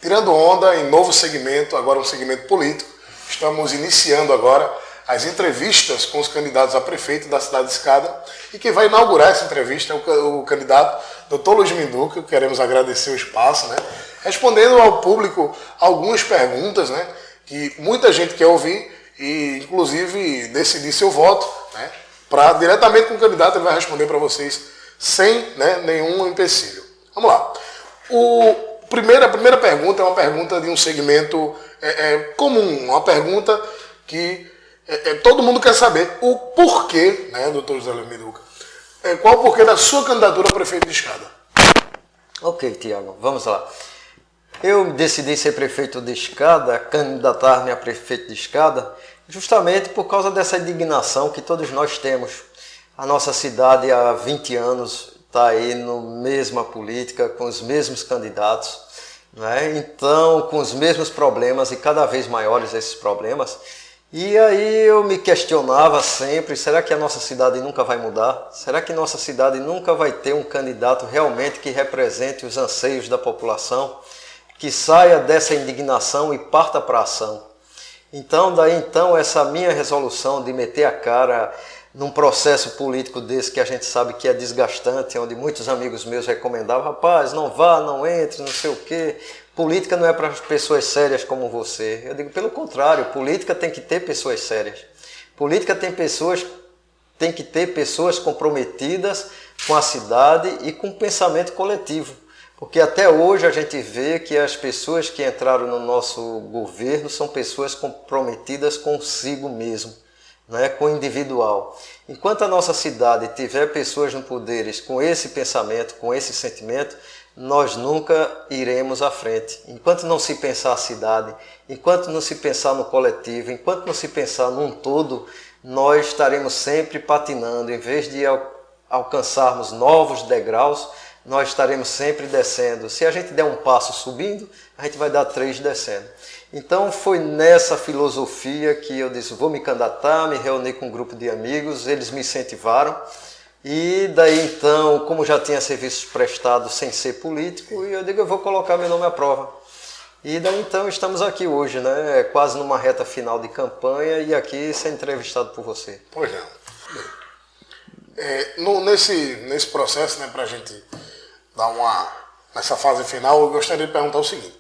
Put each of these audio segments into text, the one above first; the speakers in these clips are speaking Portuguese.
tirando onda em novo segmento, agora um segmento político. Estamos iniciando agora as entrevistas com os candidatos a prefeito da cidade de Escada. E quem vai inaugurar essa entrevista é o candidato Dr. Luiz Minduca. Queremos agradecer o espaço, né? Respondendo ao público algumas perguntas, né, que muita gente quer ouvir e, inclusive, decidir seu voto, né, diretamente com o candidato. Ele vai responder para vocês sem, né, nenhum empecilho. Vamos lá. A primeira pergunta é uma pergunta de um segmento comum, uma pergunta que todo mundo quer saber o porquê, né, doutor José Luiz Minduca, qual o porquê da sua candidatura a prefeito de Escada? Ok, Tiago, vamos lá. Eu decidi ser prefeito de Escada, candidatar-me a prefeito de Escada, justamente por causa dessa indignação que todos nós temos. A nossa cidade há 20 anos está aí na mesma política, com os mesmos candidatos, né? Então, com os mesmos problemas e cada vez maiores esses problemas. E aí eu me questionava sempre, será que a nossa cidade nunca vai mudar? Será que nossa cidade nunca vai ter um candidato realmente que represente os anseios da população, que saia dessa indignação e parta para a ação? Então, essa minha resolução de meter a cara num processo político desse que a gente sabe que é desgastante, onde muitos amigos meus recomendavam, rapaz, não vá, não entre, não sei o quê, política não é para pessoas sérias como você. Eu digo, pelo contrário, política tem que ter pessoas sérias. Política tem que ter pessoas comprometidas com a cidade e com o pensamento coletivo. Porque até hoje a gente vê que as pessoas que entraram no nosso governo são pessoas comprometidas consigo mesmo, né, com o individual. Enquanto a nossa cidade tiver pessoas no poder com esse pensamento, com esse sentimento, nós nunca iremos à frente. Enquanto não se pensar a cidade, enquanto não se pensar no coletivo, enquanto não se pensar num todo, nós estaremos sempre patinando. Em vez de alcançarmos novos degraus, nós estaremos sempre descendo. Se a gente der um passo subindo, a gente vai dar 3 descendo. Então foi nessa filosofia que eu disse, vou me candidatar, me reuni com um grupo de amigos, eles me incentivaram. E daí então, como já tinha serviços prestados sem ser político, eu digo, eu vou colocar meu nome à prova. E daí então estamos aqui hoje, né, quase numa reta final de campanha e aqui sendo entrevistado por você. Pois não. Nesse processo, né, para a gente dar nessa fase final, eu gostaria de perguntar o seguinte.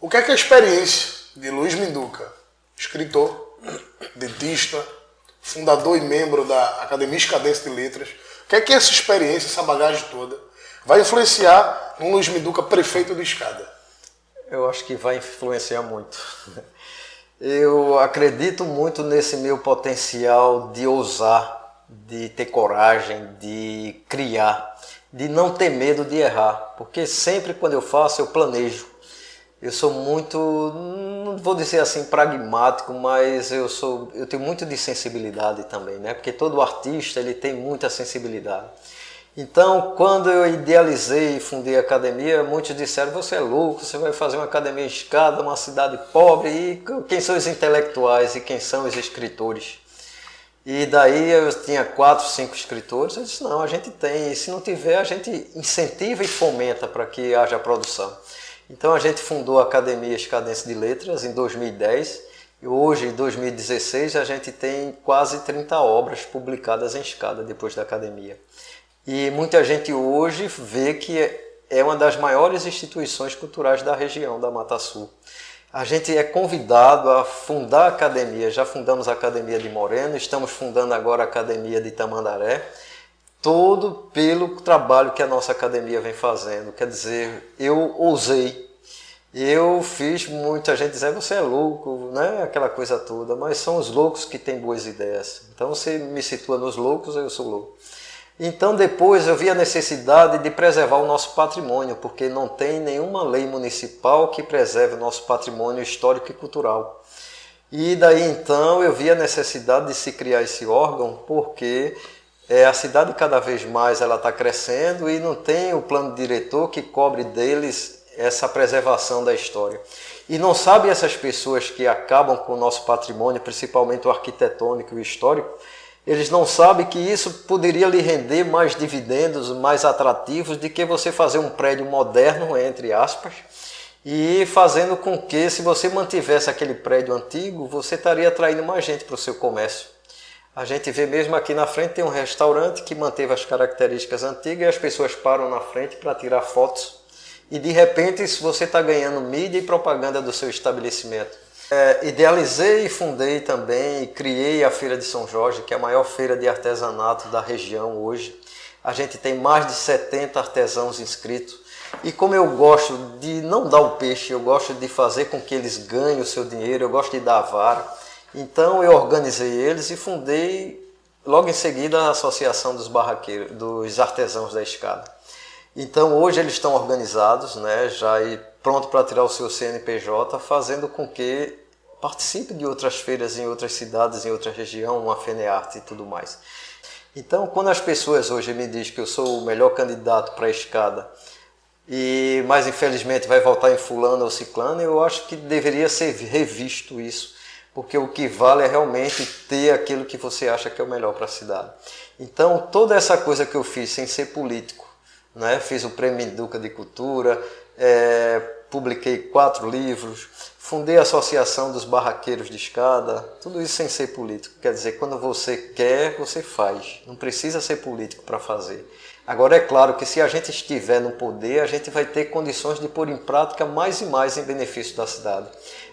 O que é a experiência de Luiz Minduca, escritor, dentista, fundador e membro da Academia Escadense de Letras, o que é que essa experiência, essa bagagem toda, vai influenciar no Luiz Minduca prefeito de Escada? Eu acho que vai influenciar muito. Eu acredito muito nesse meu potencial de ousar, de ter coragem, de criar, de não ter medo de errar, porque sempre quando eu faço, eu planejo. Eu sou muito, não vou dizer assim pragmático, mas eu tenho muito de sensibilidade também, né? Porque todo artista ele tem muita sensibilidade. Então, quando eu idealizei e fundei a academia, muitos disseram, você é louco, você vai fazer uma academia em Escada, uma cidade pobre, e quem são os intelectuais e quem são os escritores? E daí eu tinha 4, 5 escritores, eu disse, não, a gente tem, e se não tiver, a gente incentiva e fomenta para que haja produção. Então a gente fundou a Academia Escadense de Letras em 2010 e hoje, em 2016, a gente tem quase 30 obras publicadas em Escada depois da Academia. E muita gente hoje vê que é uma das maiores instituições culturais da região da Mata Sul. A gente é convidado a fundar a academia, já fundamos a Academia de Moreno, estamos fundando agora a Academia de Tamandaré, todo pelo trabalho que a nossa academia vem fazendo. Quer dizer, eu ousei, eu fiz, muita gente dizer, você é louco, né? Aquela coisa toda, mas são os loucos que têm boas ideias. Então você me situa nos loucos, eu sou louco. Então depois eu vi a necessidade de preservar o nosso patrimônio, porque não tem nenhuma lei municipal que preserve o nosso patrimônio histórico e cultural. E daí então eu vi a necessidade de se criar esse órgão, porque a cidade cada vez mais ela está crescendo e não tem o plano diretor que cobre deles essa preservação da história. E não sabem essas pessoas que acabam com o nosso patrimônio, principalmente o arquitetônico e o histórico, eles não sabem que isso poderia lhe render mais dividendos, mais atrativos, do que você fazer um prédio moderno, entre aspas, e fazendo com que, se você mantivesse aquele prédio antigo, você estaria atraindo mais gente para o seu comércio. A gente vê mesmo aqui na frente, tem um restaurante que manteve as características antigas e as pessoas param na frente para tirar fotos. E de repente você está ganhando mídia e propaganda do seu estabelecimento. Idealizei e fundei também e criei a Feira de São Jorge, que é a maior feira de artesanato da região hoje. A gente tem mais de 70 artesãos inscritos. E como eu gosto de não dar o peixe, eu gosto de fazer com que eles ganhem o seu dinheiro, eu gosto de dar a vara. Então eu organizei eles e fundei logo em seguida a Associação dos Barraqueiros, dos Artesãos da Escada. Então hoje eles estão organizados, né, já pronto para tirar o seu CNPJ, fazendo com que participe de outras feiras em outras cidades, em outra região, uma FENEARTE e tudo mais. Então quando as pessoas hoje me dizem que eu sou o melhor candidato para a escada, mas infelizmente vai votar em fulano ou ciclano, eu acho que deveria ser revisto isso. Porque o que vale é realmente ter aquilo que você acha que é o melhor para a cidade. Então, toda essa coisa que eu fiz sem ser político, né? Fiz o Prêmio Educa de Cultura, publiquei 4 livros, fundei a Associação dos Barraqueiros de Escada, tudo isso sem ser político. Quer dizer, quando você quer, você faz. Não precisa ser político para fazer. Agora, é claro que se a gente estiver no poder, a gente vai ter condições de pôr em prática mais e mais em benefício da cidade.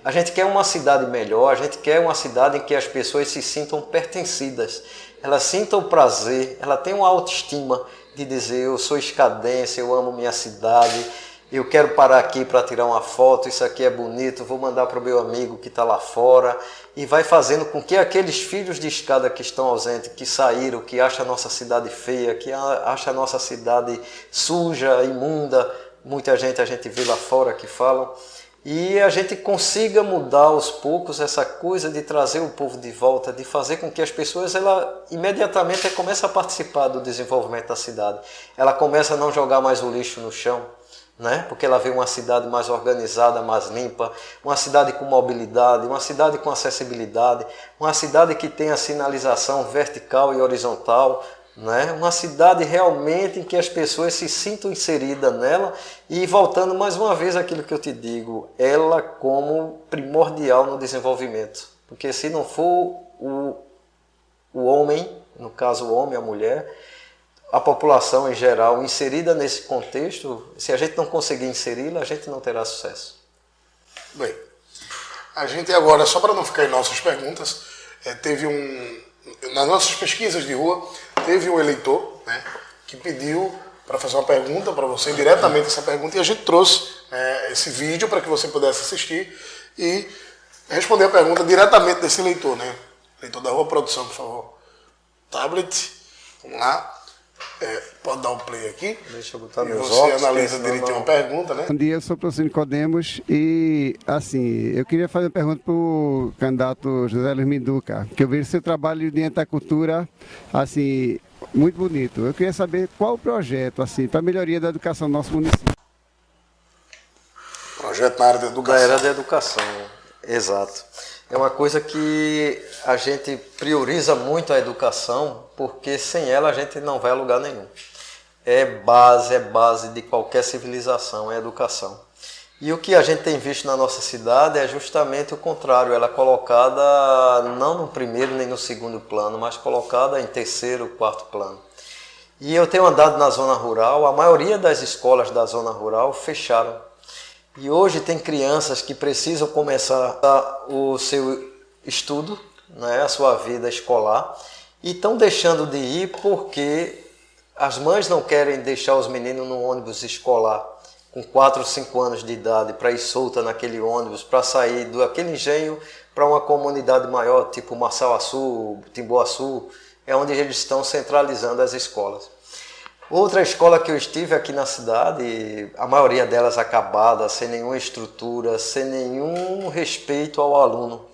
A gente quer uma cidade melhor, a gente quer uma cidade em que as pessoas se sintam pertencidas, elas sintam prazer, ela tem uma autoestima de dizer eu sou escadense, eu amo minha cidade, eu quero parar aqui para tirar uma foto, isso aqui é bonito, vou mandar para o meu amigo que está lá fora, e vai fazendo com que aqueles filhos de escada que estão ausentes, que saíram, que acham a nossa cidade feia, que acham a nossa cidade suja, imunda, muita gente a gente vê lá fora que falam, e a gente consiga mudar aos poucos essa coisa de trazer o povo de volta, de fazer com que as pessoas imediatamente comecem a participar do desenvolvimento da cidade. Ela começa a não jogar mais o lixo no chão, né? Porque ela vê uma cidade mais organizada, mais limpa, uma cidade com mobilidade, uma cidade com acessibilidade, uma cidade que tenha sinalização vertical e horizontal, né? Uma cidade realmente em que as pessoas se sintam inseridas nela e voltando mais uma vez àquilo que eu te digo, ela como primordial no desenvolvimento. Porque se não for o homem, no caso o homem, a mulher, a população em geral inserida nesse contexto, se a gente não conseguir inseri-la, a gente não terá sucesso. Bem, a gente agora, só para não ficar em nossas perguntas, nas nossas pesquisas de rua, teve um eleitor, né, que pediu para fazer uma pergunta para você, diretamente essa pergunta, e a gente trouxe esse vídeo para que você pudesse assistir e responder a pergunta diretamente desse eleitor, né? Eleitor da Rua Produção, por favor. Tablet, vamos lá. Pode dar um play aqui. Deixa eu botar e meus você óculos, analisa direitinho uma pergunta, né? Bom dia, eu sou o professor Nicodemos e, assim, eu queria fazer uma pergunta para o candidato José Luiz Minduca, que eu vejo seu trabalho dentro da cultura, assim, muito bonito. Eu queria saber qual o projeto, assim, para a melhoria da educação do nosso município. Projeto na área da educação. Na área da educação, exato. É uma coisa que a gente prioriza muito a educação, porque sem ela a gente não vai a lugar nenhum. É base de qualquer civilização, é a educação. E o que a gente tem visto na nossa cidade é justamente o contrário, ela é colocada não no primeiro nem no segundo plano, mas colocada em terceiro, quarto plano. E eu tenho andado na zona rural, a maioria das escolas da zona rural fecharam. E hoje tem crianças que precisam começar o seu estudo, né, a sua vida escolar, e estão deixando de ir porque as mães não querem deixar os meninos no ônibus escolar com 4 ou 5 anos de idade para ir solta naquele ônibus, para sair daquele engenho para uma comunidade maior, tipo Massauaçu, Timboaçu, é onde eles estão centralizando as escolas. Outra escola que eu estive aqui na cidade, a maioria delas acabada, sem nenhuma estrutura, sem nenhum respeito ao aluno.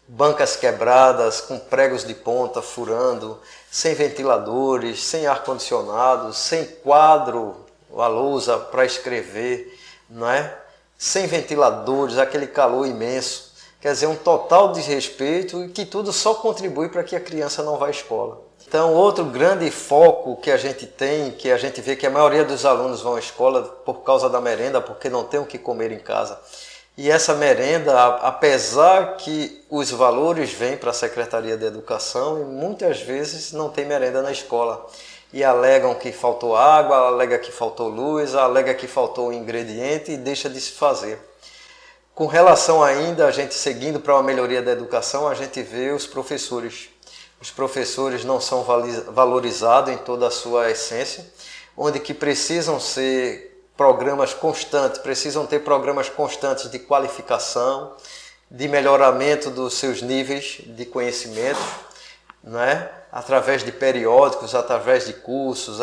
Bancas quebradas, com pregos de ponta furando, sem ventiladores, sem ar-condicionado, sem quadro, a lousa para escrever, não é? Sem ventiladores, aquele calor imenso. quer dizer, um total desrespeito e que tudo só contribui para que a criança não vá à escola. Então, outro grande foco que a gente tem, que a gente vê que a maioria dos alunos vão à escola por causa da merenda, porque não tem o que comer em casa. E essa merenda, apesar que os valores vêm para a Secretaria de Educação, e muitas vezes não tem merenda na escola. E alegam que faltou água, alega que faltou luz, alega que faltou ingrediente e deixa de se fazer. Com relação ainda, a gente seguindo para uma melhoria da educação, a gente vê os professores. Os professores não são valorizados em toda a sua essência, onde que precisam ser programas constantes, precisam ter programas constantes de qualificação, de melhoramento dos seus níveis de conhecimento, né? Através de periódicos, através de cursos.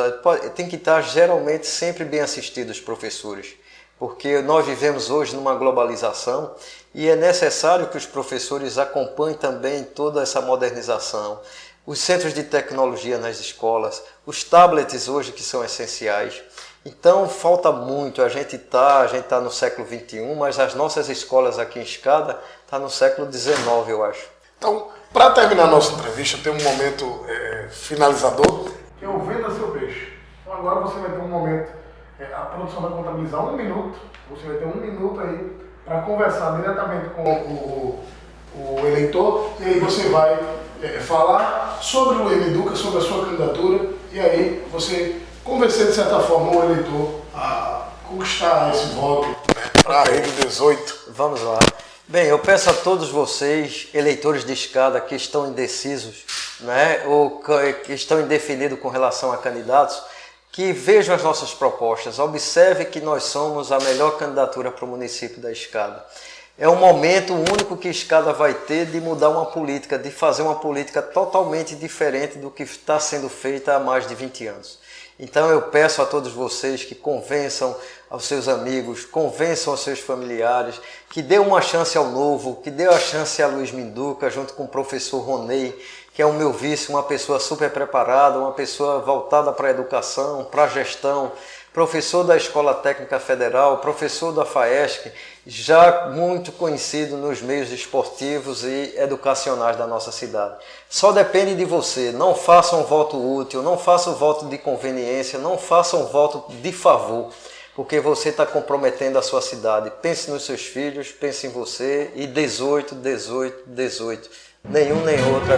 Tem que estar geralmente sempre bem assistidos os professores, porque nós vivemos hoje numa globalização e é necessário que os professores acompanhem também toda essa modernização. Os centros de tecnologia nas escolas, os tablets hoje que são essenciais. Então falta muito, a gente tá no século XXI, mas as nossas escolas aqui em Escada estão no século XIX, eu acho. Então, para terminar a nossa entrevista, tem um momento finalizador, que é o Venda Seu Peixe. Então agora você vai ter um momento, a produção vai contabilizar 1 minuto, você vai ter 1 minuto aí para conversar diretamente com o eleitor, e aí você vai falar sobre o Educa, sobre a sua candidatura, e aí você convencer de certa forma o eleitor a conquistar esse voto para a Rede 18. Vamos lá. Bem, eu peço a todos vocês, eleitores de Escada, que estão indecisos, né, ou que estão indefinidos com relação a candidatos, que vejam as nossas propostas, observe que nós somos a melhor candidatura para o município da Escada. É um momento único que Escada vai ter de mudar uma política, de fazer uma política totalmente diferente do que está sendo feita há mais de 20 anos. Então eu peço a todos vocês que convençam aos seus amigos, convençam aos seus familiares, que dê uma chance ao Novo, que dê a chance a Luiz Minduca, junto com o professor Ronei, que é o meu vice, uma pessoa super preparada, uma pessoa voltada para a educação, para a gestão, professor da Escola Técnica Federal, professor da FAESC, já muito conhecido nos meios esportivos e educacionais da nossa cidade. Só depende de você, não faça um voto útil, não faça um voto de conveniência, não faça um voto de favor, porque você está comprometendo a sua cidade. Pense nos seus filhos, pense em você e 18, 18, 18. Nenhum nem outro.